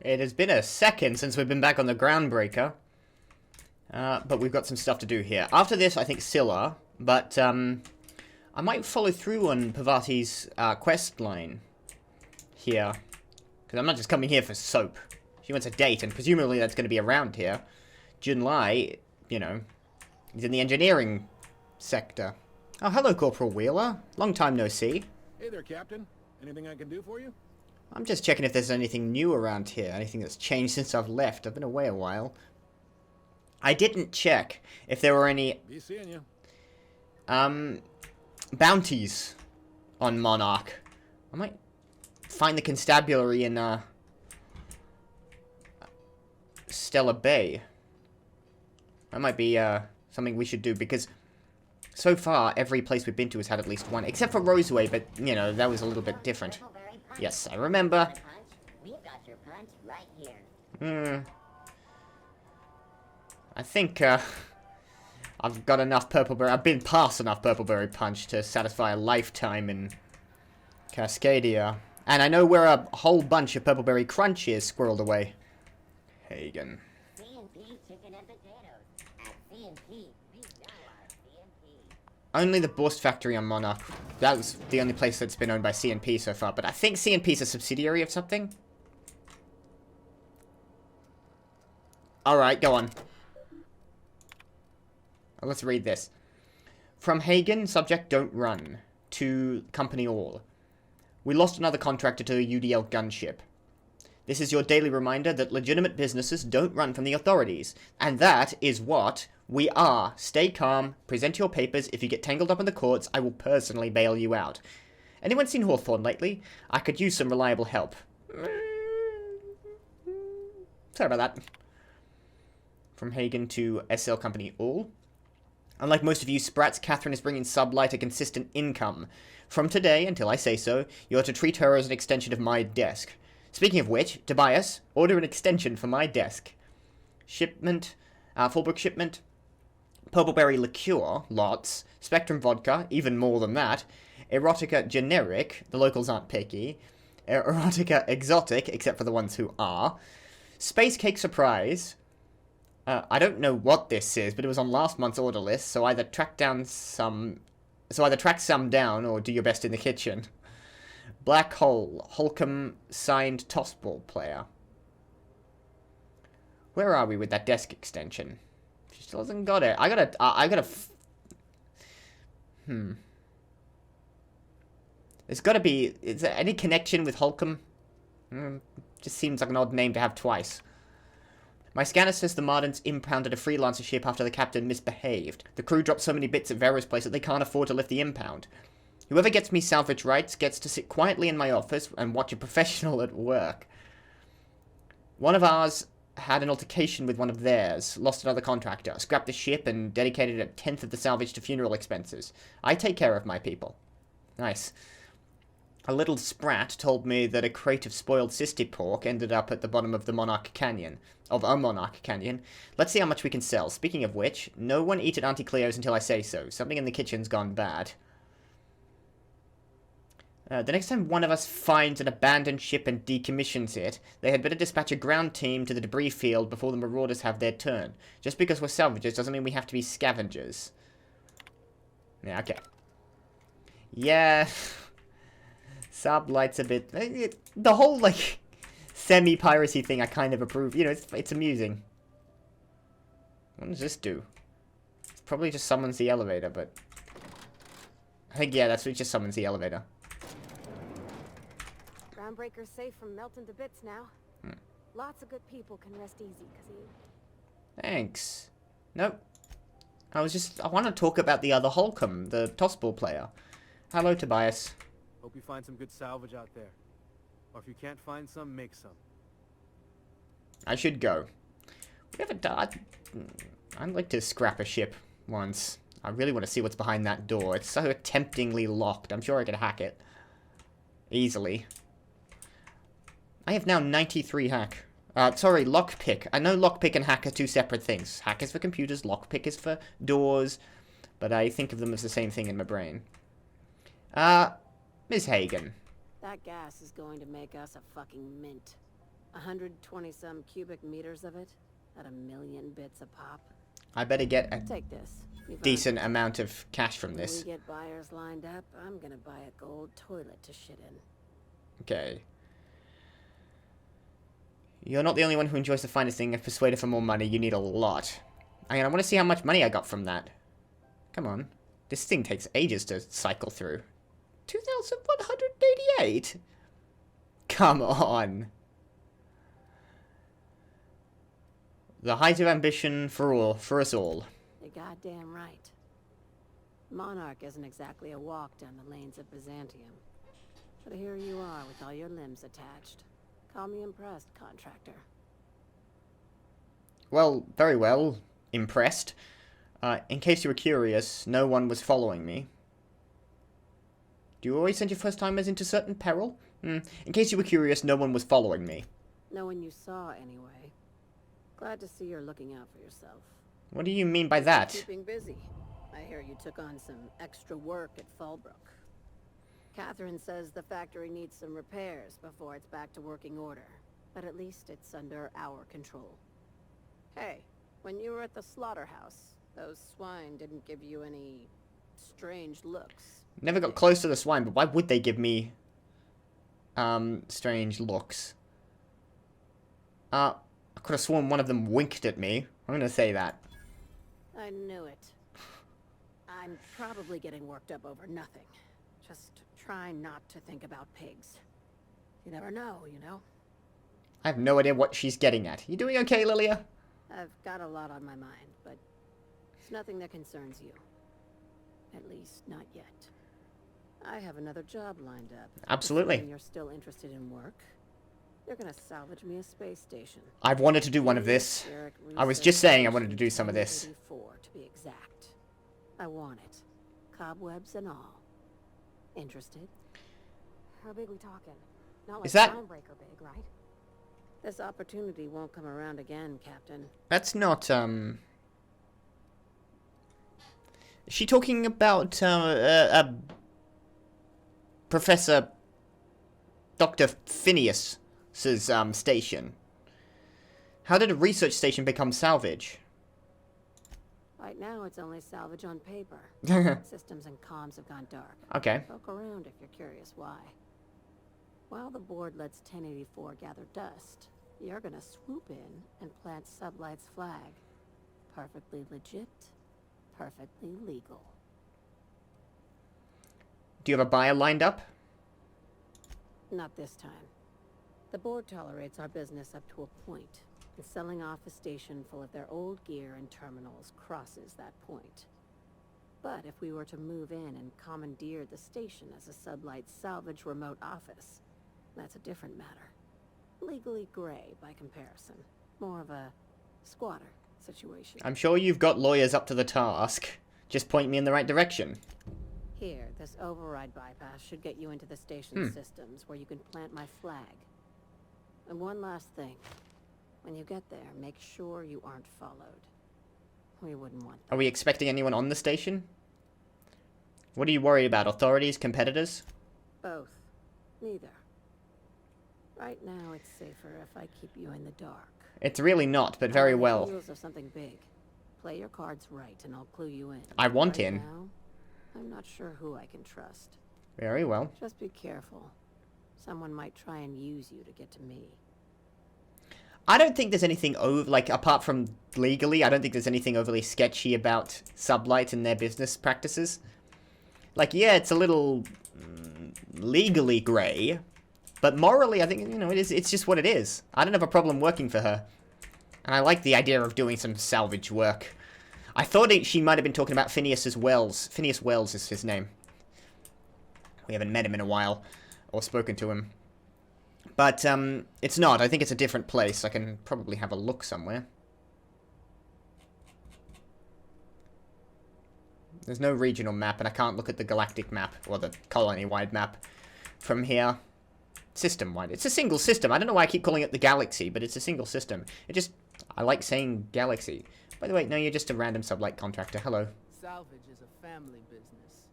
It has been a second since we've been back on the Groundbreaker. But we've got some stuff to do here. After this, I think Scylla, but I might follow through on Pavati's quest line here. Because I'm not just coming here for soap. She wants a date, and presumably that's going to be around here. Junlai, you know, he's in the engineering sector. Oh, hello, Corporal Wheeler. Long time no see. Hey there, Captain. Anything I can do for you? I'm just checking if there's anything new around here. Anything that's changed since I've left. I've been away a while. I didn't check if there were any Be seeing you. bounties on Monarch. I might find the constabulary in Stella Bay. That might be something we should do, because so far every place we've been to has had at least one, except for Roseway, but you know, that was a little bit different. Yes, I remember. We've got your punch right here. I think I've got enough Purpleberry. I've been past enough Purpleberry Punch to satisfy a lifetime in Cascadia. And I know where a whole bunch of Purpleberry Crunch is squirreled away. Hagen. C&P chicken and potatoes. At C&P, we know our C&P. Only the Boost Factory on Monarch. That was the only place that's been owned by C&P so far. But I think C&P is a subsidiary of something. Alright, go on. Let's read this. From Hagen, subject don't run. To Company All. We lost another contractor to a UDL gunship. This is your daily reminder that legitimate businesses don't run from the authorities. And that is what we are. Stay calm, present your papers. If you get tangled up in the courts, I will personally bail you out. Anyone seen Hawthorne lately? I could use some reliable help. Sorry about that. From Hagen to SL Company All. Unlike most of you sprats, Catherine is bringing Sublight a consistent income. From today, until I say so, you're to treat her as an extension of my desk. Speaking of which, Tobias, order an extension for my desk. Shipment, Fullbrook shipment, Purpleberry liqueur, lots, Spectrum vodka, even more than that, Erotica generic, the locals aren't picky, Erotica exotic, except for the ones who are, Space cake surprise. I don't know what this is, but it was on last month's order list, so either track some down or do your best in the kitchen. Black Hole, Holcomb signed tossball player. Where are we with that desk extension? She still hasn't got it. I gotta. There's gotta be. Is there any connection with Holcomb? Just seems like an odd name to have twice. My scanner says the Mardens impounded a freelancer ship after the captain misbehaved. The crew dropped so many bits at various places that they can't afford to lift the impound. Whoever gets me salvage rights gets to sit quietly in my office and watch a professional at work. One of ours had an altercation with one of theirs, lost another contractor, scrapped the ship and dedicated a tenth of the salvage to funeral expenses. I take care of my people. Nice. A little sprat told me that a crate of spoiled cysty pork ended up at the bottom of the Monarch Canyon. Of a Monarch Canyon. Let's see how much we can sell. Speaking of which, no one eat at Auntie Cleo's until I say so. Something in the kitchen's gone bad. The next time one of us finds an abandoned ship and decommissions it, they had better dispatch a ground team to the debris field before the marauders have their turn. Just because we're salvagers doesn't mean we have to be scavengers. Yeah, okay. Yeah. Sublight's a bit... The whole, like, semi-piracy thing I kind of approve. You know, it's amusing. What does this do? It's probably just summons the elevator, but... I think, yeah, that's what just summons the elevator. Groundbreaker's safe from melting to bits now. Lots of good people can rest easy, Kazim. Thanks. Nope. I want to talk about the other Holcomb, the tossball player. Hello, Tobias. Hope you find some good salvage out there. Or if you can't find some, make some. I should go. We haven't done... I'd like to scrap a ship once. I really want to see what's behind that door. It's so temptingly locked. I'm sure I could hack it. Easily. I have now 93 hack. Sorry, lockpick. I know lockpick and hack are two separate things. Hack is for computers, lockpick is for doors. But I think of them as the same thing in my brain. Ms. Hagen. That gas is going to make us a fucking mint. 120-some cubic meters of it, at 1,000,000 bits a pop. I better get a Take this. You've decent earned it. amount of cash from When this. we get buyers lined up, I'm gonna buy a gold toilet to shit in. Okay. You're not the only one who enjoys the finest thing. If persuaded for more money, you need a lot. I want to see how much money I got from that. Come on. This thing takes ages to cycle through. 2,188? Come on. The height of ambition for us all. You're goddamn right. Monarch isn't exactly a walk down the lanes of Byzantium. But here you are with all your limbs attached. Call me impressed, contractor. Well, very well. Impressed. In case you were curious, no one was following me. Do you always send your first-timers into certain peril? In case you were curious, no one was following me. No one you saw, anyway. Glad to see you're looking out for yourself. What do you mean by that? Keeping busy. I hear you took on some extra work at Fallbrook. Catherine says the factory needs some repairs before it's back to working order. But at least it's under our control. Hey, when you were at the slaughterhouse, those swine didn't give you any strange looks. Never got close to the swine, but why would they give me strange looks? I could have sworn one of them winked at me. I'm gonna say that. I knew it. I'm probably getting worked up over nothing. Just try not to think about pigs. You never know, you know? I have no idea what she's getting at. You doing okay, Lilia? I've got a lot on my mind, but it's nothing that concerns you. At least, not yet. I have another job lined up. Absolutely. Assuming you're still interested in work. You're gonna salvage me a space station. I've wanted to do one of this. I was just saying I wanted to do some of this. 84 to be exact. I want it. Cobwebs and all. Interested? How big we talking? Not like Is that- groundbreaker big, right? This opportunity won't come around again, Captain. That's not, Is she talking about, Professor Dr. Phineas's, station? How did a research station become salvage? Right now, it's only salvage on paper. Systems and comms have gone dark. Okay. Poke around if you're curious why. While the board lets 1084 gather dust, you're gonna swoop in and plant Sublight's flag. Perfectly legit, perfectly legal. Do you have a buyer lined up? Not this time. The board tolerates our business up to a point, and selling off a station full of their old gear and terminals crosses that point. But if we were to move in and commandeer the station as a Sublight salvage remote office, that's a different matter. Legally gray by comparison. More of a squatter situation. I'm sure you've got lawyers up to the task. Just point me in the right direction. Here, this override bypass should get you into the station systems where you can plant my flag. And one last thing. When you get there, make sure you aren't followed. We wouldn't want that. Are we expecting anyone on the station? What are you worried about? Authorities? Competitors? Both. Neither. Right now, it's safer if I keep you in the dark. It's really not, but very I'm on the well. heels of something big. Play your cards right, and I'll clue you in. I want Right in. now, I'm not sure who I can trust. Very well. Just be careful. Someone might try and use you to get to me. I don't think there's anything apart from legally, I don't think there's anything overly sketchy about Sublight and their business practices. Like, yeah, it's a little legally grey, but morally, I think, it's just what it is. I don't have a problem working for her. And I like the idea of doing some salvage work. I thought she might have been talking about Phineas Wells. Phineas Wells is his name. We haven't met him in a while, or spoken to him. But, it's not. I think it's a different place. I can probably have a look somewhere. There's no regional map, and I can't look at the galactic map, or the colony-wide map from here. System-wide. It's a single system. I don't know why I keep calling it the galaxy, but it's a single system. I like saying galaxy. By the way, no, you're just a random Sublight contractor. Hello. Salvage is a family business.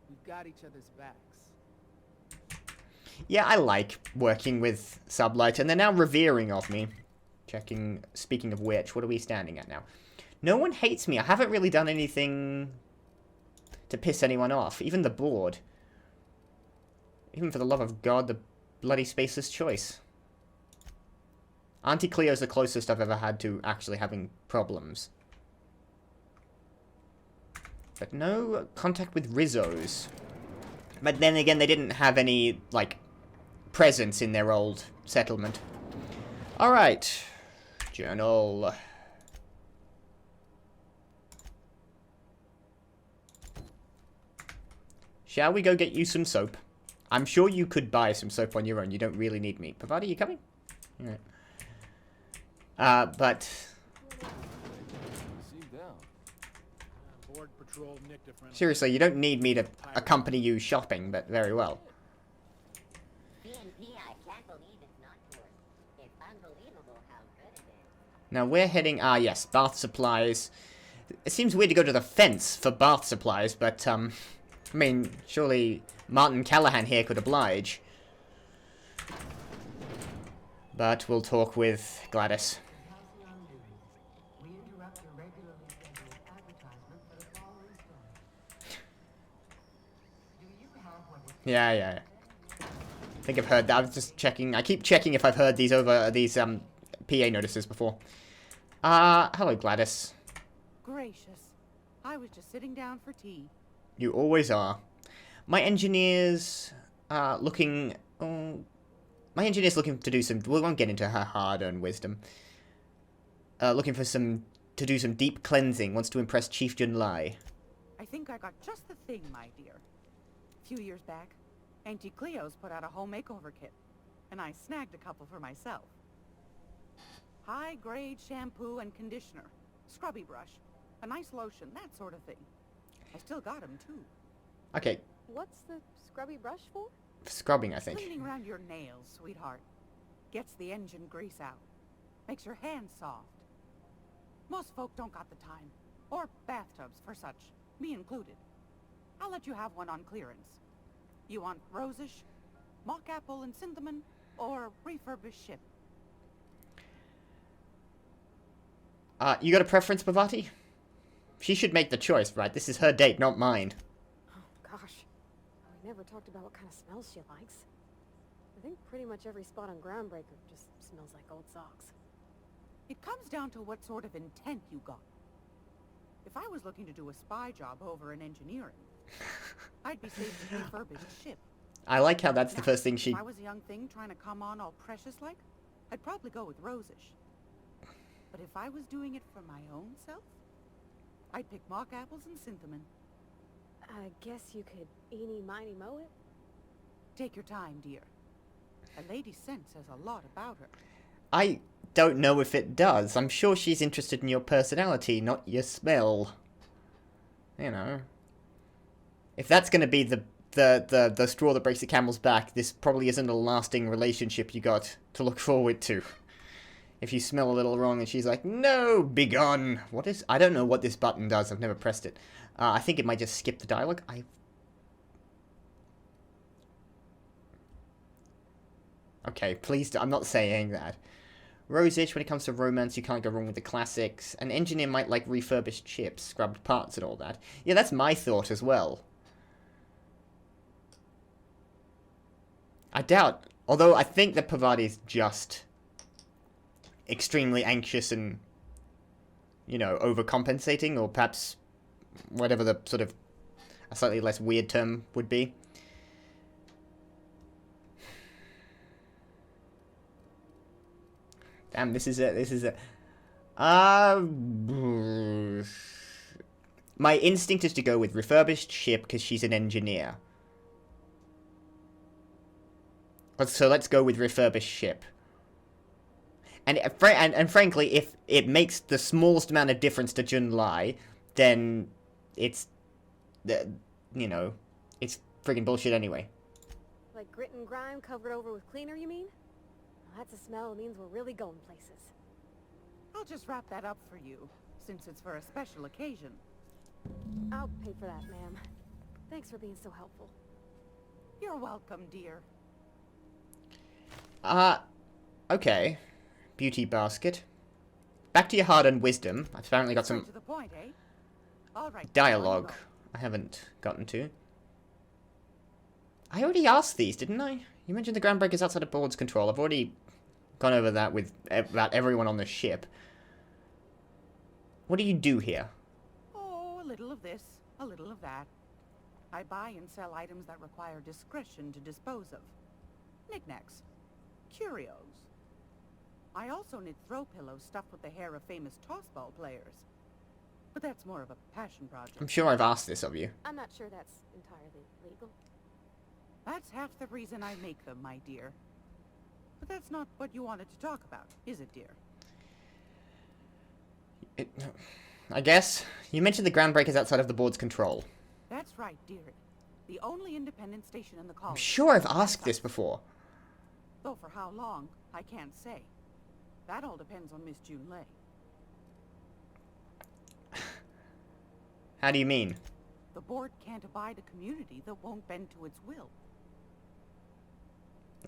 We've got each other's backs. Yeah, I like working with Sublight, and they're now revering of me. Checking, speaking of which, what are we standing at now? No one hates me. I haven't really done anything to piss anyone off. Even the board. Even for the love of God, the bloody spaceless choice. Auntie Cleo's the closest I've ever had to actually having problems. But no contact with Rizzos. But then again, they didn't have any, like, presence in their old settlement. Alright. Journal. Shall we go get you some soap? I'm sure you could buy some soap on your own. You don't really need me. Pavati, you coming? Alright. But... Board patrol nicked a friend. seriously, you don't need me to accompany you shopping, but very well. CNP, I can't believe it's not yours. It's unbelievable how good it is. Now we're heading... ah, yes, bath supplies. It seems weird to go to the fence for bath supplies, but, I mean, surely Martin Callahan here could oblige. But we'll talk with Gladys. Yeah. I think I've heard that. I was just checking. I keep checking if I've heard these over these PA notices before. Hello, Gladys. Gracious. I was just sitting down for tea. You always are. My engineer's looking. My engineer's looking to do some. We won't get into her hard-earned wisdom. Looking for to do some deep cleansing. Wants to impress Chief Junlai. I think I got just the thing, my dear. A few years back, Auntie Cleo's put out a home makeover kit, and I snagged a couple for myself. High-grade shampoo and conditioner, scrubby brush, a nice lotion, that sort of thing. I still got 'em too. Okay, What's the scrubby brush for? scrubbing, I think. Cleaning around your nails, sweetheart. Gets the engine grease out. Makes your hands soft. Most folk don't got the time. Or bathtubs for such, me included. I'll let you have one on clearance. You want rosish, mock apple and cinnamon, or refurbished ship? You got a preference, Bhavati? She should make the choice, right? This is her date, not mine. Oh, gosh. We never talked about what kind of smells she likes. I think pretty much every spot on Groundbreaker just smells like old socks. It comes down to what sort of intent you got. If I was looking to do a spy job over in engineering, I'd be safe to refurbish a ship. I like how that's the Now, first thing she... If I was a young thing trying to come on all precious-like, I'd probably go with rosish. But if I was doing it for my own self, I'd pick mock apples and cinnamon. I guess you could eeny miny moe it? Take your time, dear. A lady's scent says a lot about her. I don't know if it does. I'm sure she's interested in your personality, not your smell. You know. If that's going to be the straw that breaks the camel's back, this probably isn't a lasting relationship you got to look forward to. If you smell a little wrong and she's like, no, begone. What is... I don't know what this button does. I've never pressed it. I think it might just skip the dialogue. Okay, please, I'm not saying that. Rosish, when it comes to romance, you can't go wrong with the classics. An engineer might like refurbished chips, scrubbed parts and all that. Yeah, that's my thought as well. I doubt, although I think that Pavati's just extremely anxious and, you know, overcompensating, or perhaps whatever the sort of a slightly less weird term would be. Damn, this is it. My instinct is to go with refurbished ship because she's an engineer. So let's go with refurbished ship. And frankly, if it makes the smallest amount of difference to Junlai, then it's, you know, it's friggin' bullshit anyway. Like grit and grime covered over with cleaner, you mean? Well, that's a smell that means we're really going places. I'll just wrap that up for you, since it's for a special occasion. I'll pay for that, ma'am. Thanks for being so helpful. You're welcome, dear. Okay. Beauty basket. Back to your hard-earned wisdom. I've apparently got Straight some to the point, eh? All right. dialogue on you I haven't gotten to. I already asked these, didn't I? You mentioned the groundbreakers outside of board's control. I've already gone over that with about everyone on the ship. What do you do here? go. Oh, a little of this, a little of that. I buy and sell items that require discretion to dispose of. Knickknacks. Curios. I also knit throw pillows stuffed with the hair of famous tossball players. But that's more of a passion project. I'm sure I've asked this of you. I'm not sure that's entirely legal. That's half the reason I make them, my dear. But that's not what you wanted to talk about, is it, dear? I guess. You mentioned the groundbreakers outside of the board's control. That's right, dear. The only independent station in the I'm colony. sure I've asked this before. Though for how long, I can't say. That all depends on Miss June Lay. How do you mean? The board can't abide a community that won't bend to its will.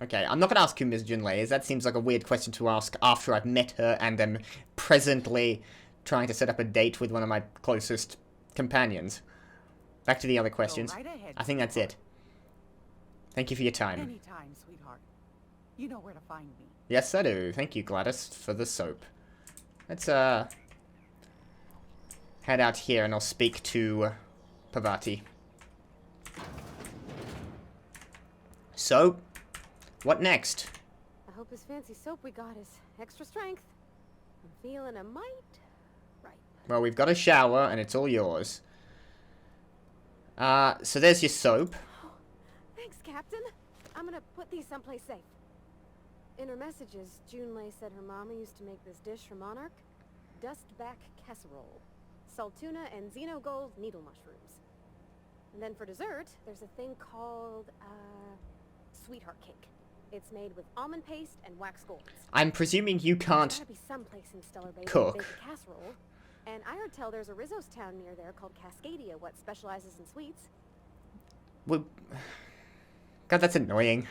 Okay, I'm not going to ask who Ms. Junlei is. That seems like a weird question to ask after I've met her and am presently trying to set up a date with one of my closest companions. Back to the other questions. Go right ahead, I think that's it. Thank you for your time. Anytime, sweetheart. You know where to find me. Yes, I do. Thank you, Gladys, for the soap. Let's, head out here and I'll speak to Pavati. So, what next? I hope his fancy soap we got is extra strength. I'm feeling a mite right. Well, we've got a shower and it's all yours. So there's your soap. Thanks, Captain. I'm gonna put these someplace safe. In her messages, June Lay said her mama used to make this dish for Monarch. Dustback casserole. Salt tuna and xenogold needle mushrooms. And then for dessert, there's a thing called, sweetheart cake. It's made with almond paste and wax golds. I'm presuming you There's can't gotta be someplace in Stellar Bay cook. where they bake a casserole. And I heard tell there's a Rizzo's town near there called Cascadia, what specializes in sweets. Well, God, that's annoying.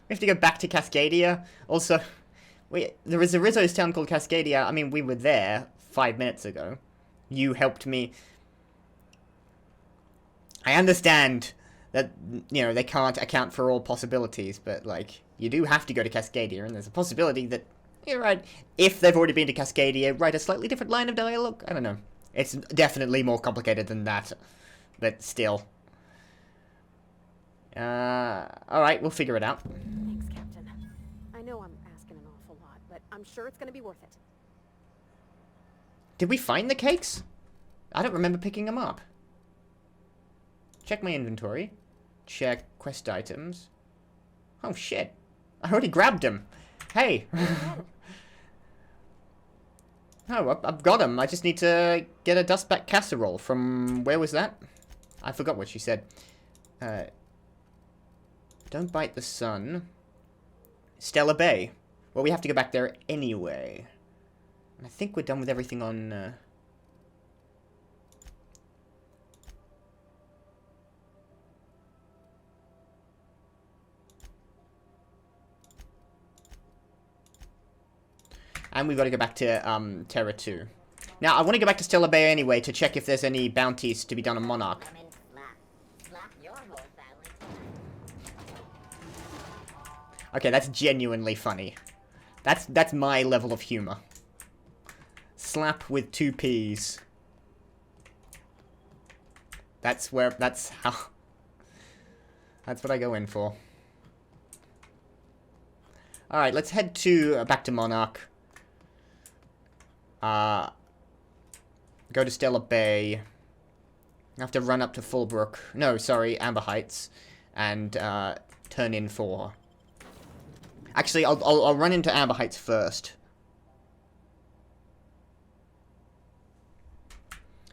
We have to go back to Cascadia. Also, there is a Rizzo's town called Cascadia. I mean, we were there 5 minutes ago. You helped me. I understand that, you know, they can't account for all possibilities, but, like, you do have to go to Cascadia, and there's a possibility that, you're right, if they've already been to Cascadia, write a slightly different line of dialogue? I don't know. It's definitely more complicated than that, but still. Alright, we'll figure it out. Thanks, Captain. I know I'm asking an awful lot, but I'm sure it's gonna be worth it. Did we find the cakes? I don't remember picking them up. Check my inventory. Check quest items. Oh shit. I already grabbed them. Hey. Oh, I've got them. I just need to get a dustback casserole from... Where was that? I forgot what she said. Don't bite the sun. Stellar Bay. Well, we have to go back there anyway. And I think we're done with everything on... And we've got to go back to, Terra 2. Now, I want to go back to Stellar Bay anyway to check if there's any bounties to be done on Monarch. Come in, slap your whole family. Okay, that's genuinely funny. That's my level of humor. Slap with 2 P's. That's how... That's what I go in for. Alright, let's head to, back to Monarch. Go to Stellar Bay. I have to run up to Fullbrook. No, sorry, Amber Heights. And, turn in for... Actually, I'll run into Amber Heights first.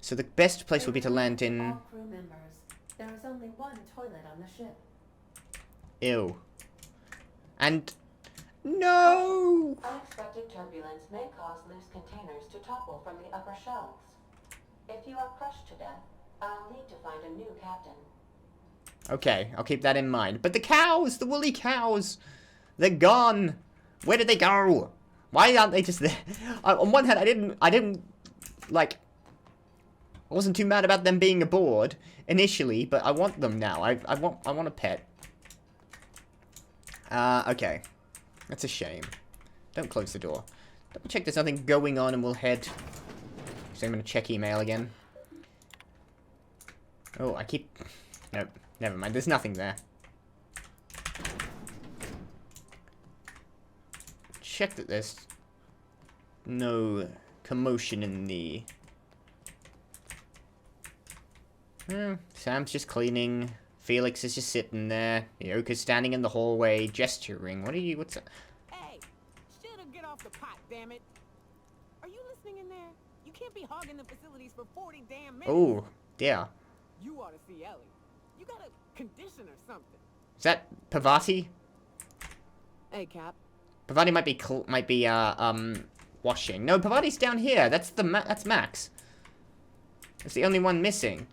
So the best place would be to land in... All crew members. There is only one toilet on the ship. Ew. And... No! Unexpected turbulence may cause loose containers to topple from the upper shelves. If you are crushed to death, I'll need to find a new captain. Okay, I'll keep that in mind. But the cows! The woolly cows! They're gone. Where did they go? Why aren't they just there? On one hand, I didn't, like, I wasn't too mad about them being aboard initially, but I want them now. I want a pet. Okay. That's a shame. Don't close the door. Double check there's nothing going on and we'll head. So I'm gonna check email again. Oh, I keep... Nope. Never mind. There's nothing there. Check that there's no commotion in the... Sam's just cleaning. Felix is just sitting there. Yoko's standing in the hallway, gesturing. What are you... What's that? Hey, should've get off the pot, damn it. Are you listening in there? You can't be hogging the facilities for 40 damn minutes. Oh, dear. You ought to see Ellie. You got a condition or something. Is that Pavati? Hey, Cap. Pavati might be washing. No, Pavati's down here. That's that's Max. That's the only one missing.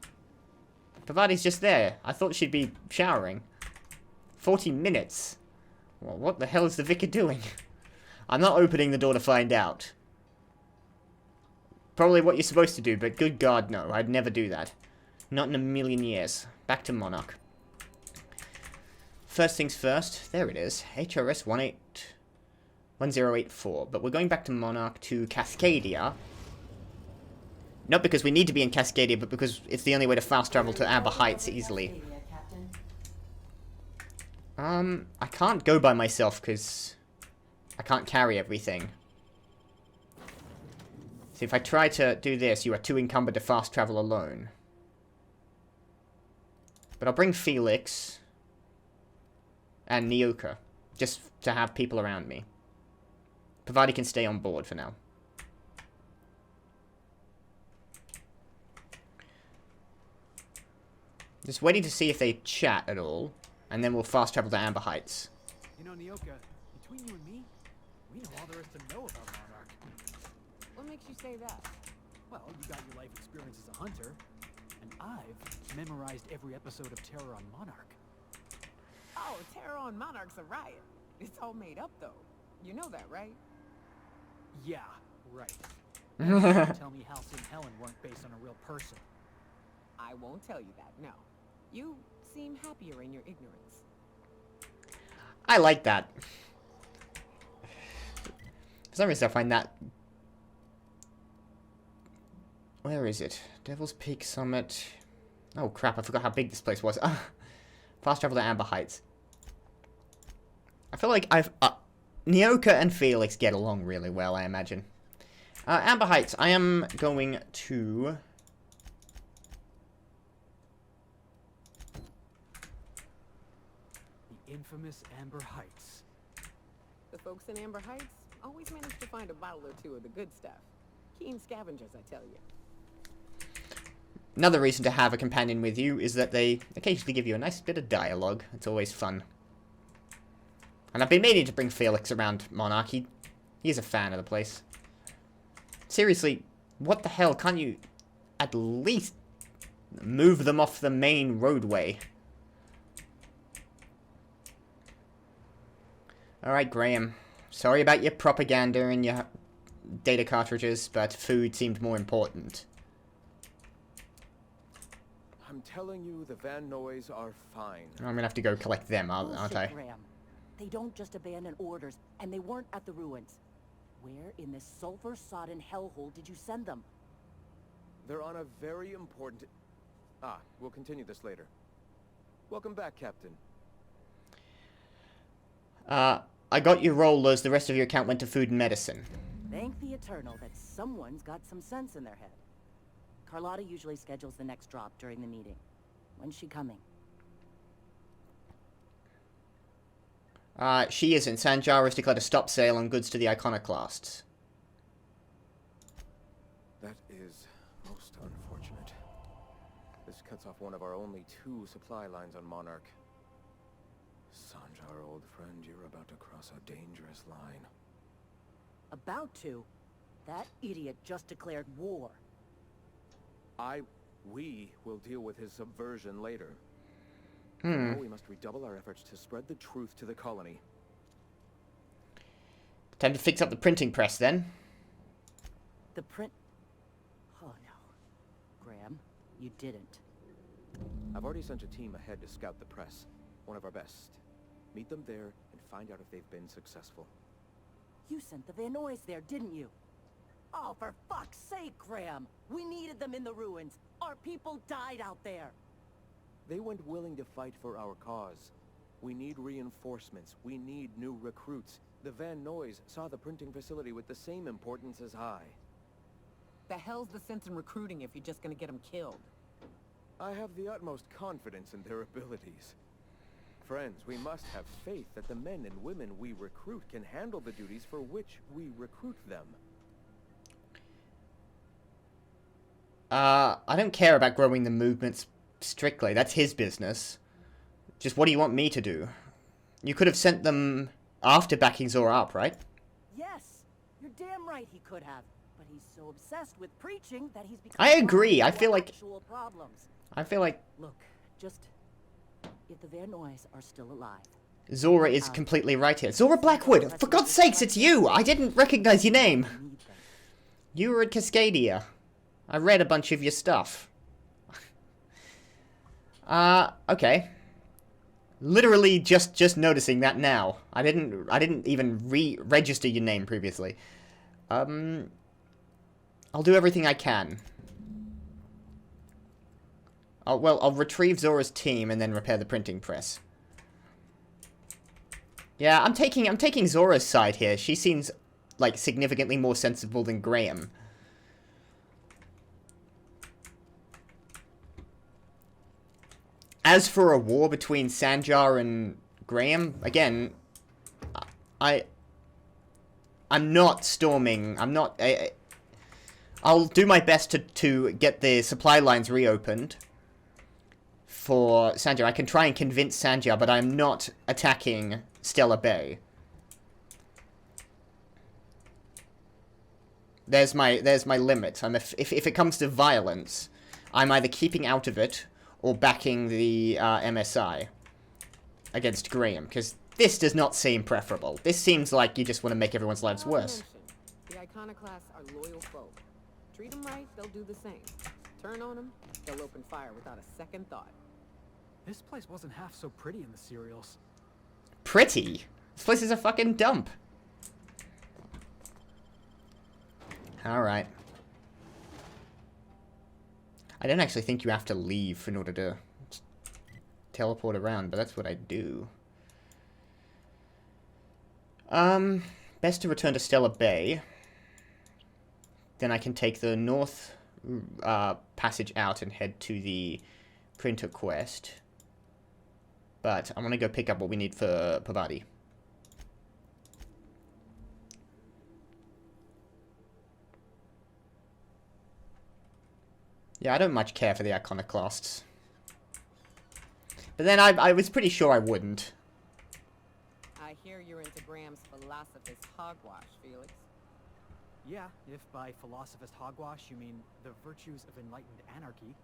Pavati's just there. I thought she'd be showering. 40 minutes. Well, what the hell is the vicar doing? I'm not opening the door to find out. Probably what you're supposed to do, but good God, no. I'd never do that. Not in a million years. Back to Monarch. First things first. There it is. HRS 1084. But we're going back to Monarch to Cascadia. Not because we need to be in Cascadia, but because it's the only way to fast travel to Amber Heights easily. I can't go by myself because I can't carry everything. See, if I try to do this, you are too encumbered to fast travel alone. But I'll bring Felix and Nyoka, just to have people around me. Provided he can stay on board for now. Just waiting to see if they chat at all, and then we'll fast travel to Amber Heights. You know, Nyoka, between you and me, we know all there is to know about Monarch. What makes you say that? Well, you got your life experience as a hunter, and I've memorized every episode of Terror on Monarch. Oh, Terror on Monarch's a riot. It's all made up, though. You know that, right? Yeah, right. Tell me Halsey and Helen weren't based on a real person. I won't tell you that, no. You seem happier in your ignorance. I like that. For some reason I find that... Where is it? Devil's Peak Summit. Oh crap, I forgot how big this place was. Fast travel to Amber Heights. I feel like Nyoka and Felix get along really well, I imagine. Amber Heights, I am going to... The infamous Amber Heights. The folks in Amber Heights always manage to find a bottle or two of the good stuff. Keen scavengers, I tell you. Another reason to have a companion with you is that they occasionally give you a nice bit of dialogue. It's always fun. And I've been meaning to bring Felix around Monarch. He's a fan of the place. Seriously, what the hell? Can't you at least move them off the main roadway? Alright, Graham. Sorry about your propaganda and your data cartridges, but food seemed more important. I'm telling you, the Van Noys are fine. I'm gonna have to go collect them, aren't I? Graham. They don't just abandon orders, and they weren't at the ruins. Where in this sulfur-sodden hellhole did you send them? They're on a very important... Ah, we'll continue this later. Welcome back, Captain. I got your rollers, the rest of your account went to food and medicine. Thank the Eternal that someone's got some sense in their head. Carlotta usually schedules the next drop during the meeting. When's she coming? She isn't. Sanjar has declared a stop sale on goods to the iconoclasts. That is most unfortunate. This cuts off one of our only 2 supply lines on Monarch. Sanjar, old friend, you're about to cross a dangerous line. About to? That idiot just declared war. We will deal with his subversion later. Now we must redouble our efforts to spread the truth to the colony. Time to fix up the printing press, then. The print... Oh, no. Graham, you didn't. I've already sent a team ahead to scout the press. One of our best. Meet them there and find out if they've been successful. You sent the Van Noys there, didn't you? Oh, for fuck's sake, Graham! We needed them in the ruins. Our people died out there. They weren't willing to fight for our cause. We need reinforcements. We need new recruits. The Van Noys saw the printing facility with the same importance as I. The hell's the sense in recruiting if you're just gonna get them killed? I have the utmost confidence in their abilities. Friends, we must have faith that the men and women we recruit can handle the duties for which we recruit them. I don't care about growing the movements strictly. That's his business. Just what do you want me to do? You could have sent them after backing Zora up, right? Yes, you're damn right he could have. But he's so obsessed with preaching that he's become... I agree. I feel like... actual problems. Look, just... If the Van Noys are still alive... Zora is completely right here. Zora Blackwood! For God's sakes, it's you! I didn't recognize your name! You were at Cascadia. I read a bunch of your stuff. Okay. Literally just noticing that now. I didn't even re-register your name previously. I'll do everything I can. I'll retrieve Zora's team and then repair the printing press. Yeah, I'm taking Zora's side here. She seems like significantly more sensible than Graham. As for a war between Sanjar and Graham, again, I'm not storming. I'll do my best to get the supply lines reopened for Sanjar. I can try and convince Sanjar, but I'm not attacking Stella Bay. There's my limit. If it comes to violence, I'm either keeping out of it or backing the MSI against Graham, because this does not seem preferable. This seems like you just want to make everyone's lives worse. The iconoclasts are loyal folk. Treat them right, they'll do the same. Turn on them, they'll open fire without a second thought. This place wasn't half so pretty in the serials. Pretty? This place is a fucking dump. Alright. I don't actually think you have to leave in order to teleport around, but that's what I do. Best to return to Stella Bay. Then I can take the north passage out and head to the printer quest. But I'm gonna go pick up what we need for Pavadi. Yeah, I don't much care for the iconoclasts. But then I was pretty sure I wouldn't. I hear you're into Graham's philosophist hogwash, Felix. Yeah, if by philosophist hogwash you mean the virtues of enlightened anarchy.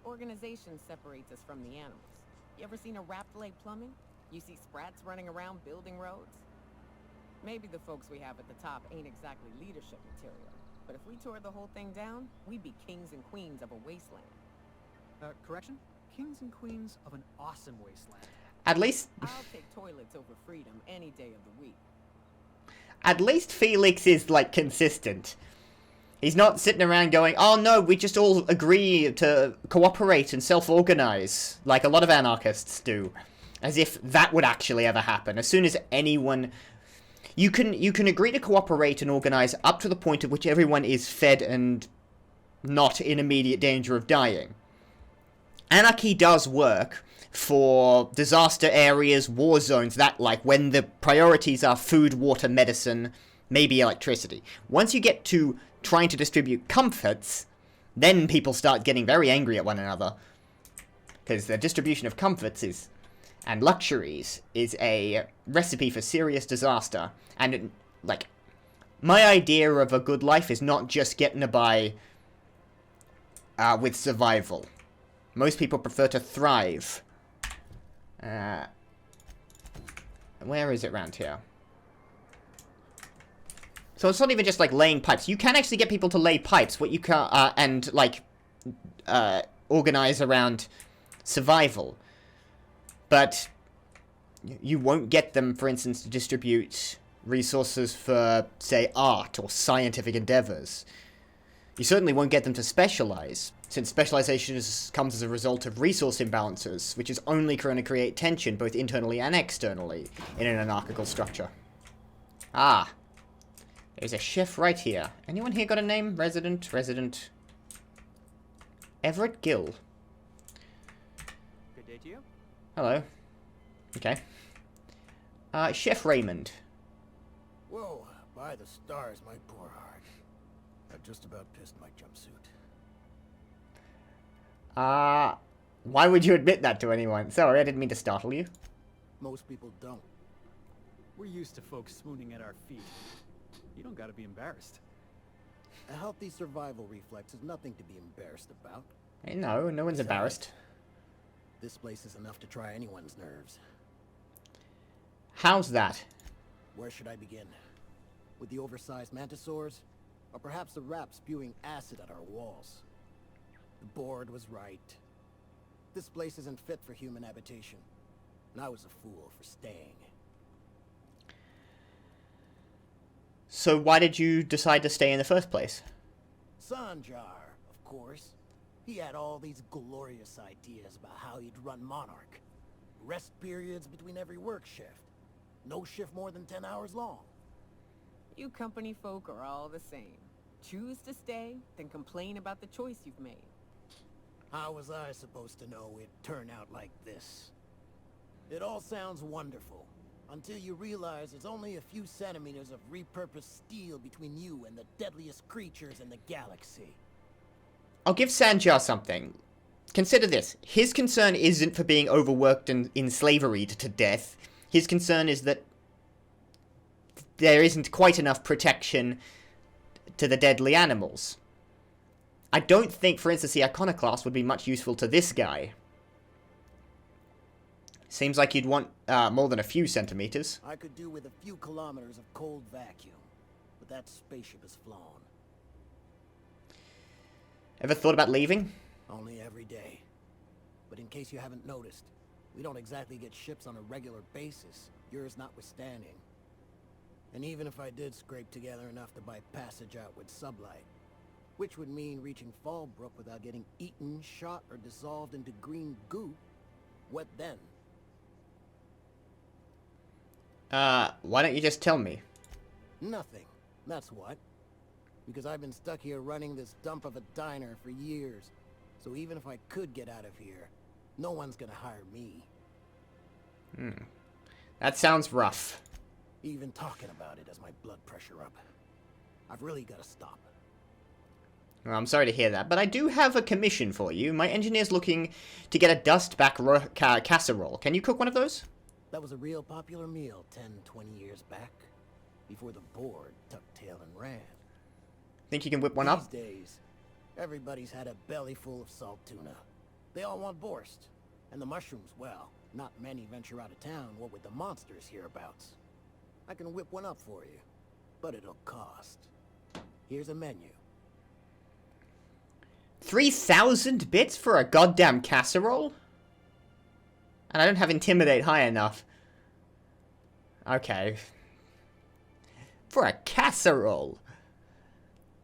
Organization separates us from the animals. You ever seen a rapt leg plumbing? You see sprats running around building roads? Maybe the folks we have at the top ain't exactly leadership material. But if we tore the whole thing down, we'd be kings and queens of a wasteland. Correction? Kings and queens of an awesome wasteland. At least... I'll take toilets over freedom any day of the week. At least Felix is, like, consistent. He's not sitting around going, oh no, we just all agree to cooperate and self-organize, like a lot of anarchists do. As if that would actually ever happen. As soon as anyone... You can agree to cooperate and organize up to the point at which everyone is fed and not in immediate danger of dying. Anarchy does work for disaster areas, war zones, that like when the priorities are food, water, medicine, maybe electricity. Once you get to trying to distribute comforts, then people start getting very angry at one another. Because the distribution of comforts is... and luxuries is a recipe for serious disaster. And, like, my idea of a good life is not just getting by with survival. Most people prefer to thrive. Where is it around here? So it's not even just, like, laying pipes. You can actually get people to lay pipes, what you can, and, like, organize around survival. But you won't get them, for instance, to distribute resources for, say, art or scientific endeavors. You certainly won't get them to specialize, since specialization comes as a result of resource imbalances, which is only going to create tension both internally and externally in an anarchical structure. Ah. There's a chef right here. Anyone here got a name? Resident. Everett Gill. Good day to you. Hello. Okay. Chef Raymond. Whoa, by the stars, my poor heart. I've just about pissed my jumpsuit. Why would you admit that to anyone? Sorry, I didn't mean to startle you. Most people don't. We're used to folks swooning at our feet. You don't gotta be embarrassed. A healthy survival reflex is nothing to be embarrassed about. Hey, no one's embarrassed. This place is enough to try anyone's nerves. How's that? Where should I begin? With the oversized mantisaurs? Or perhaps the rats spewing acid at our walls? The board was right. This place isn't fit for human habitation. And I was a fool for staying. So why did you decide to stay in the first place? Sanjar, of course. He had all these glorious ideas about how he'd run Monarch. Rest periods between every work shift. No shift more than 10 hours long. You company folk are all the same. Choose to stay, then complain about the choice you've made. How was I supposed to know it'd turn out like this? It all sounds wonderful, until you realize there's only a few centimeters of repurposed steel between you and the deadliest creatures in the galaxy. I'll give Sanjar something. Consider this. His concern isn't for being overworked and in slavery to death. His concern is that there isn't quite enough protection to the deadly animals. I don't think, for instance, the iconoclast would be much useful to this guy. Seems like you'd want more than a few centimeters. I could do with a few kilometers of cold vacuum, but that spaceship is flown. Ever thought about leaving? Only every day. But in case you haven't noticed, we don't exactly get ships on a regular basis, yours notwithstanding. And even if I did scrape together enough to buy passage out with sublight, which would mean reaching Fallbrook without getting eaten, shot, or dissolved into green goo, what then? Why don't you just tell me? Nothing. That's what. Because I've been stuck here running this dump of a diner for years. So even if I could get out of here, no one's gonna hire me. That sounds rough. Even talking about it has my blood pressure up. I've really gotta stop. Well, I'm sorry to hear that, but I do have a commission for you. My engineer's looking to get a dustback casserole. Can you cook one of those? That was a real popular meal 10, 20 years back. Before the board tucked tail and ran. Think you can whip one These up? days, everybody's had a belly full of salt tuna. They all want borscht. And the mushrooms, well, not many venture out of town, what with the monsters hereabouts. I can whip one up for you, but it'll cost. Here's a menu. 3,000 bits for a goddamn casserole? And I don't have Intimidate high enough. Okay. For a casserole?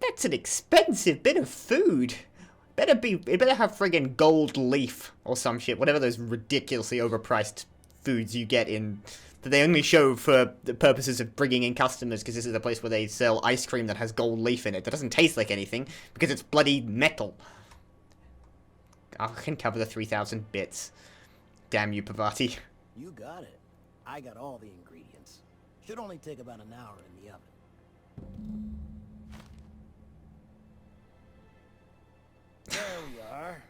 That's an expensive bit of food. It better have friggin' gold leaf or some shit. Whatever those ridiculously overpriced foods you get in... that they only show for the purposes of bringing in customers, because this is a place where they sell ice cream that has gold leaf in it. That doesn't taste like anything, because it's bloody metal. I can cover the 3,000 bits. Damn you, Pavati. You got it. I got all the ingredients. Should only take about an hour in the oven. There we are.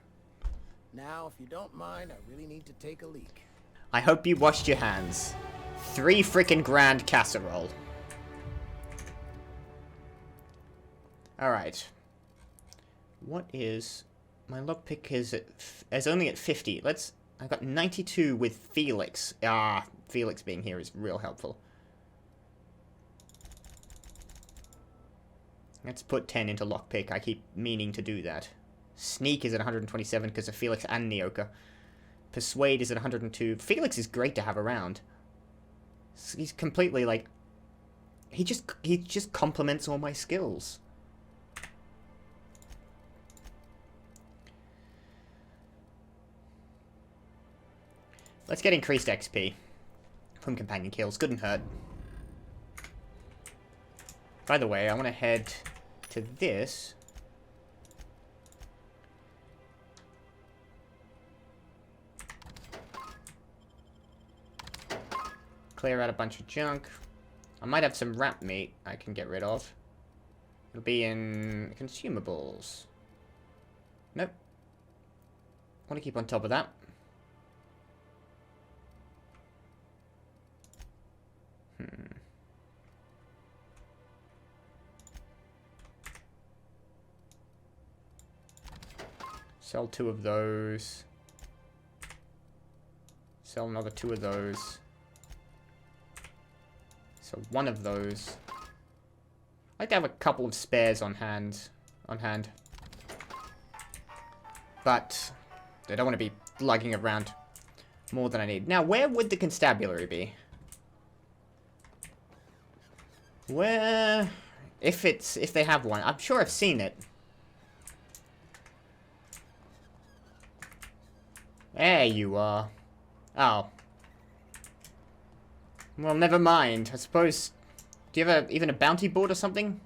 Now, if you don't mind, I really need to take a leak. I hope you washed your hands. 3 frickin' grand casserole. Alright. What is... my lockpick is only at 50. I got 92 with Felix. Felix being here is real helpful. Let's put 10 into lockpick. I keep meaning to do that. Sneak is at 127 because of Felix and Nyoka. Persuade is at 102. Felix is great to have around. He's completely like... He just complements all my skills. Let's get increased XP from companion kills. Couldn't hurt. By the way, I want to head to this. Clear out a bunch of junk. I might have some rat meat I can get rid of. It'll be in consumables. Nope. Want to keep on top of that. Sell 2 of those. Sell another 2 of those. So 1 of those. I'd like to have a couple of spares on hand. But I don't want to be lugging around more than I need. Now, where would the constabulary be? Where... If they have one. I'm sure I've seen it. There you are. Oh. Well, never mind. I suppose... Do you have even a bounty board or something?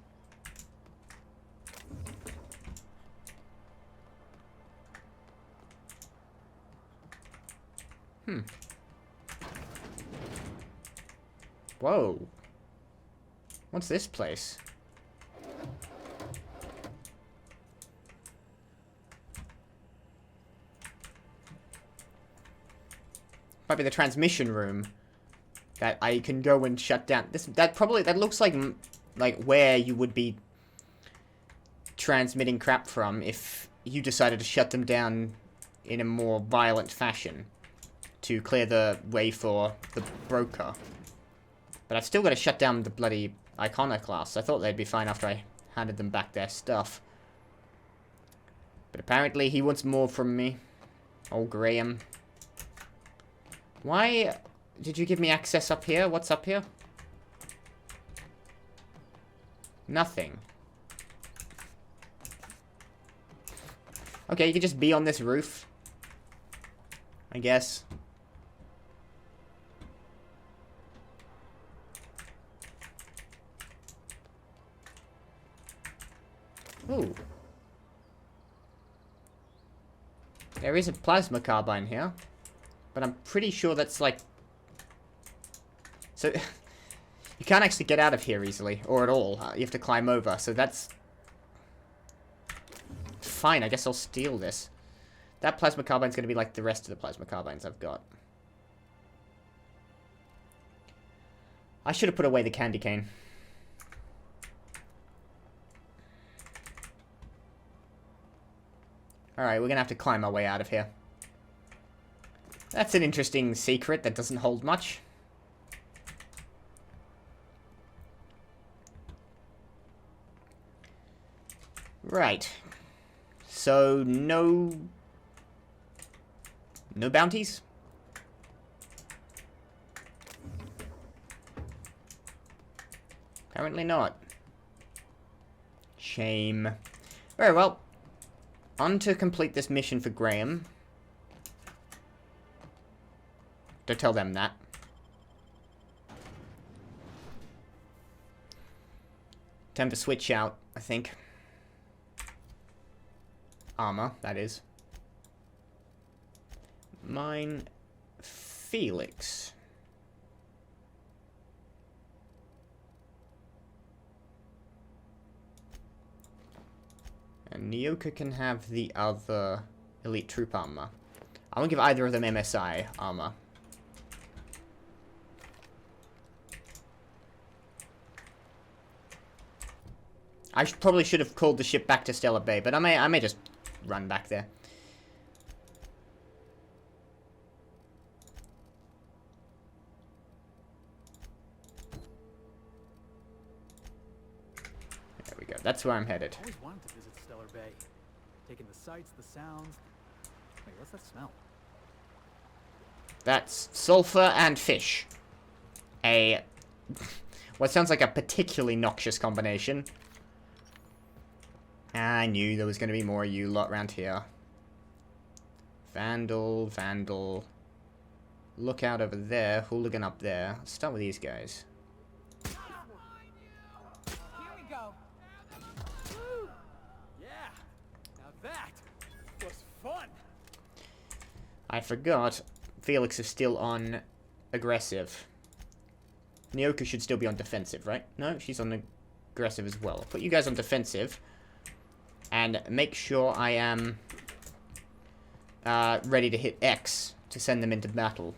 Whoa. What's this place? Might be the transmission room that I can go and shut down. That looks like where you would be transmitting crap from if you decided to shut them down in a more violent fashion to clear the way for the broker. But I've still got to shut down the bloody iconoclasts. I thought they'd be fine after I handed them back their stuff. But apparently he wants more from me. Old Graham. Why did you give me access up here? What's up here? Nothing. Okay, you can just be on this roof. I guess. Ooh. There is a plasma carbine here. But I'm pretty sure that's like... So, you can't actually get out of here easily. Or at all. You have to climb over. So that's... Fine, I guess I'll steal this. That plasma carbine's going to be like the rest of the plasma carbines I've got. I should have put away the candy cane. Alright, we're going to have to climb our way out of here. That's an interesting secret that doesn't hold much. Right. So, no bounties? Apparently not. Shame. Very well. On to complete this mission for Graham. Don't tell them that. Time to switch out, I think. Armor, that is. Mine, Felix. And Nyoka can have the other elite troop armor. I won't give either of them MSI armor. I probably should have called the ship back to Stellar Bay, but I may just run back there. There we go. that's where I'm headed. I always wanted to visit Stellar Bay. Taking the sights, the sounds. Wait, what's that smell? That's sulfur and fish. What sounds like a particularly noxious combination. I knew there was going to be more of you lot around here. Vandal, Vandal. Lookout over there, hooligan up there. Let's start with these guys. Here we go. Yeah. Now that was fun. I forgot Felix is still on aggressive. Nyoka should still be on defensive, right? No, she's on aggressive as well. Put you guys on defensive. And make sure I am ready to hit X to send them into battle.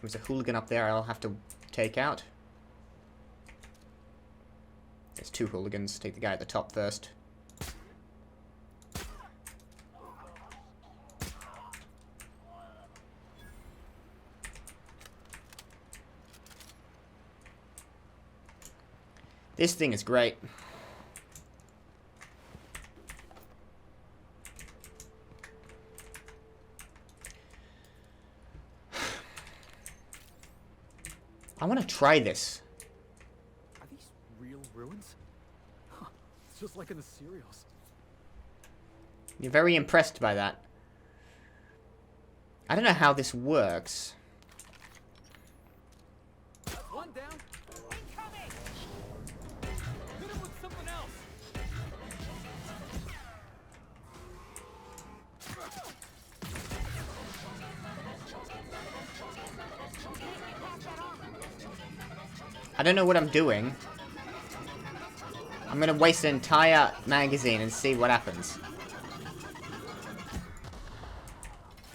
There's a hooligan up there I'll have to take out. There's 2 hooligans. Take the guy at the top first. This thing is great. I want to try this. Are these real ruins? Huh. It's just like in the serials. You're very impressed by that. I don't know how this works. One down. Incoming! Hit him with something else. I don't know what I'm doing. I'm gonna waste an entire magazine and see what happens.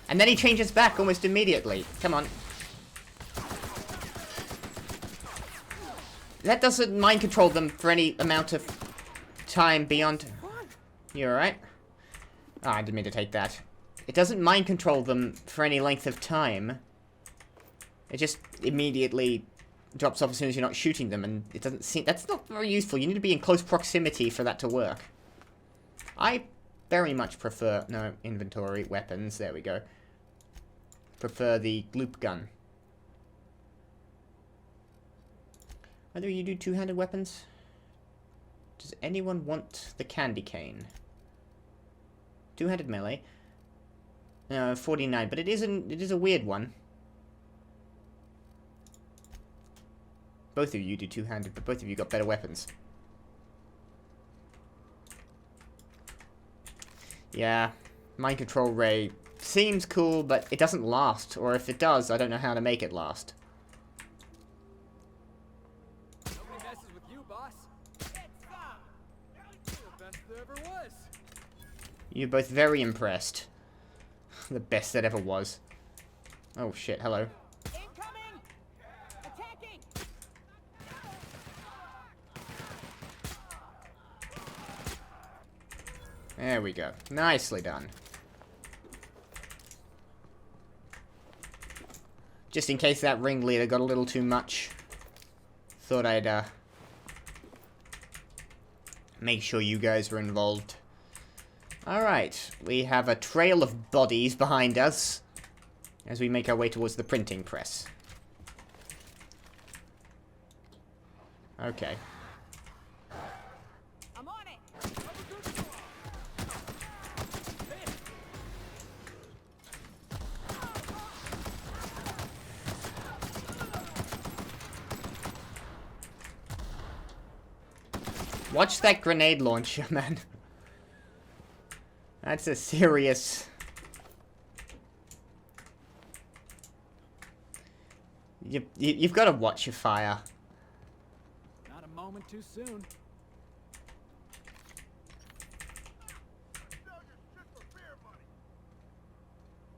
And then he changes back almost immediately. Come on. That doesn't mind control them for any amount of time beyond... You alright? Oh, I didn't mean to take that. It doesn't mind control them for any length of time. It just immediately drops off as soon as you're not shooting them, and it doesn't seem... That's not very useful. You need to be in close proximity for that to work. I very much prefer... No, inventory, weapons, there we go. Prefer the gloop gun. Whether you do two-handed weapons? Does anyone want the candy cane? Two-handed melee. No, 49, but it is a weird one. Both of you do two-handed, but both of you got better weapons. Yeah, mind control ray seems cool, but it doesn't last. Or if it does, I don't know how to make it last. Nobody messes with you, boss. You're the best there ever was. You're both very impressed. The best that ever was. Oh shit, hello. Incoming! Attacking! There we go. Nicely done. Just in case that ringleader got a little too much. Thought I'd, make sure you guys were involved. Alright, we have a trail of bodies behind us as we make our way towards the printing press. Okay. I'm on it! Watch that grenade launcher, man. That's a serious... You've got to watch your fire. Not a moment too soon.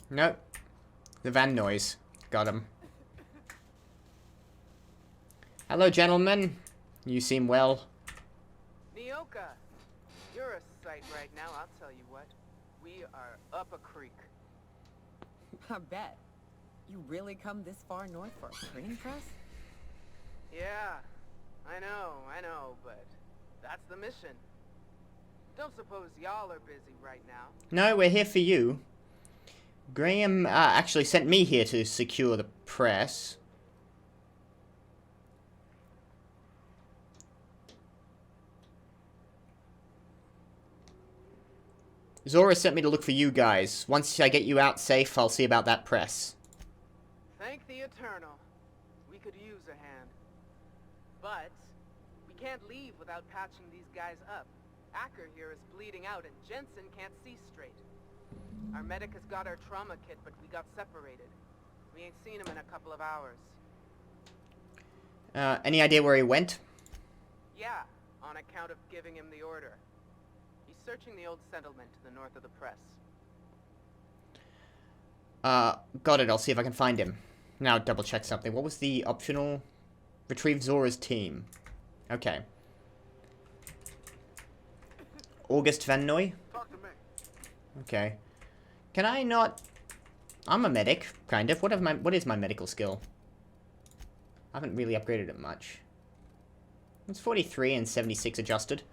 Nope. The van noise. Got him. Hello, gentlemen. You seem well. Nyoka, you're a sight right now, I'll tell you what. We are up a creek. I bet. You really come this far north for a printing press? Yeah, I know. I know, but that's the mission. Don't suppose y'all are busy right now. No, we're here for you. Graham actually sent me here to secure the press. Zora sent me to look for you guys. Once I get you out safe, I'll see about that press. Thank the Eternal. We could use a hand. But we can't leave without patching these guys up. Acker here is bleeding out and Jensen can't see straight. Our medic has got our trauma kit, but we got separated. We ain't seen him in a couple of hours. Any idea where he went? Yeah, on account of giving him the order. He's searching the old settlement to the north of the press. Got it. I'll see if I can find him. Now, double check something. What was the optional? Retrieve Zora's team. Okay. August Van Noy? Talk to me. Okay. Can I not... I'm a medic, kind of. What is my medical skill? I haven't really upgraded it much. It's 43 and 76 adjusted.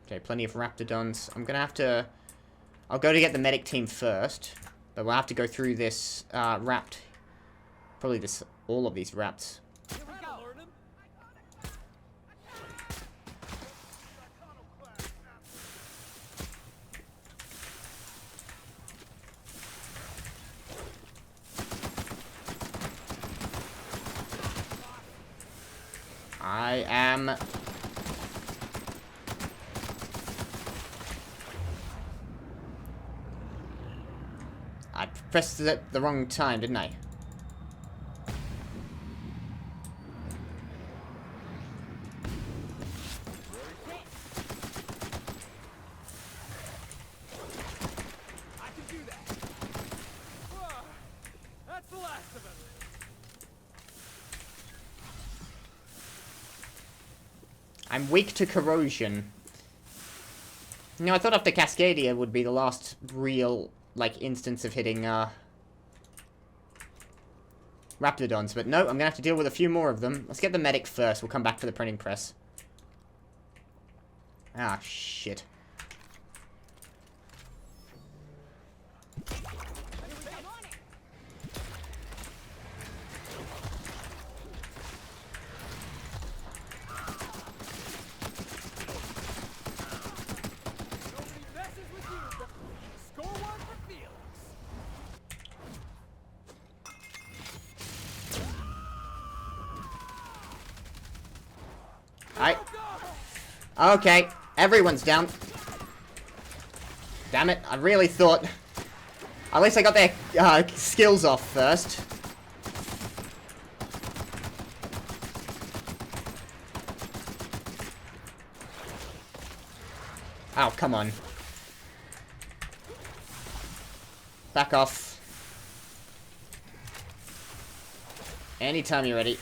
Okay, plenty of Raptidons. I'm gonna have to... I'll go to get the medic team first. But we'll have to go through this, Rapt... Probably this... all of these Rapts. Here we go. I am... I pressed it at the wrong time, didn't I? I can do that. That's the last of it. I'm weak to corrosion. You know, I thought after Cascadia would be the last real, like, instance of hitting, Raptidons, but no, I'm gonna have to deal with a few more of them. Let's get the medic first, we'll come back for the printing press. Ah, shit. Okay, everyone's down. Damn it, I really thought... At least I got their skills off first. Oh, come on. Back off. Anytime you're ready.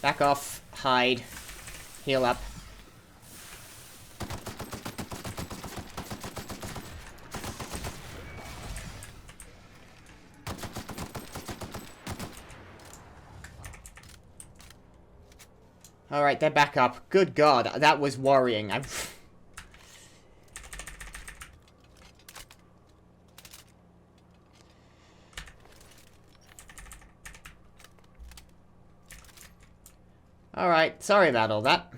Back off, hide, heal up. Alright, they're back up. Good God, that was worrying. Alright, sorry about all that.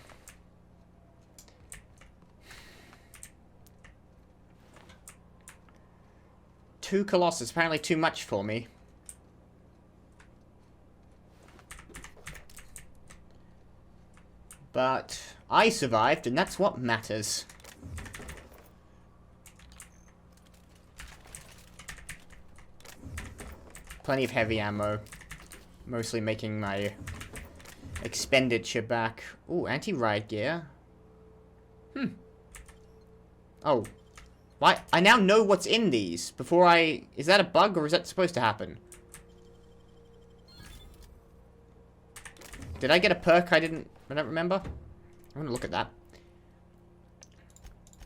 Two Colossus, apparently too much for me. But I survived, and that's what matters. Plenty of heavy ammo. Mostly making my expenditure back. Ooh, anti-riot gear. Oh. Why? I now know what's in these. Before I... Is that a bug, or is that supposed to happen? Did I get a perk I don't remember? I'm gonna look at that.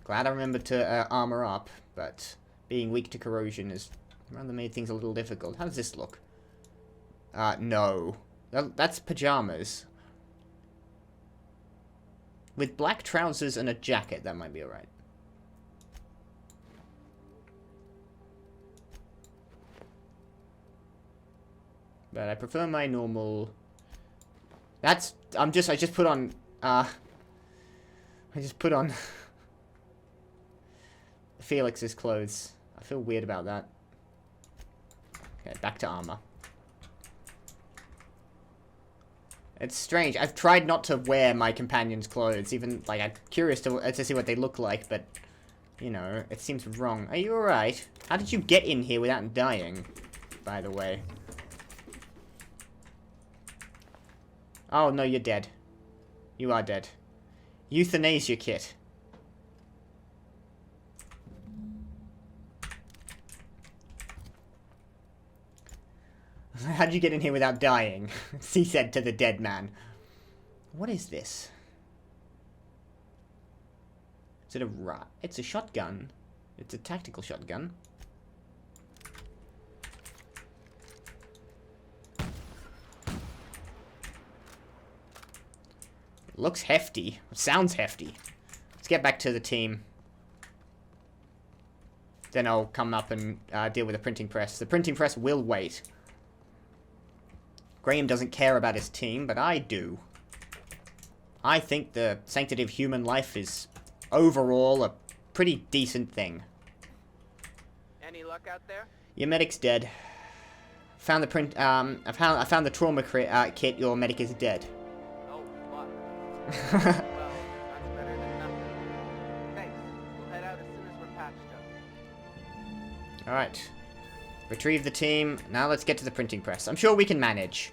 Glad I remembered to armor up, but being weak to corrosion has rather made things a little difficult. How does this look? No. That's pajamas. With black trousers and a jacket, that might be alright. But I prefer my normal... That's... I just put on... I just put on... Felix's clothes. I feel weird about that. Okay, back to armor. It's strange. I've tried not to wear my companion's clothes, even, like, I'm curious to see what they look like, but, you know, it seems wrong. Are you alright? How did you get in here without dying, by the way? Oh, no, you're dead. You are dead. Euthanasia kit. How'd you get in here without dying? He said to the dead man. What is this? Is it a It's a shotgun. It's a tactical shotgun. It looks hefty. It sounds hefty. Let's get back to the team. Then I'll come up and deal with the printing press. The printing press will wait. Graham doesn't care about his team, but I do. I think the sanctity of human life is overall a pretty decent thing. Any luck out there? Your medic's dead. Found the I found the trauma kit. Your medic is dead. Oh fuck. Well, that's better than nothing. Thanks. We'll head out as soon as we're patched up. All right. Retrieve the team. Now let's get to the printing press. I'm sure we can manage.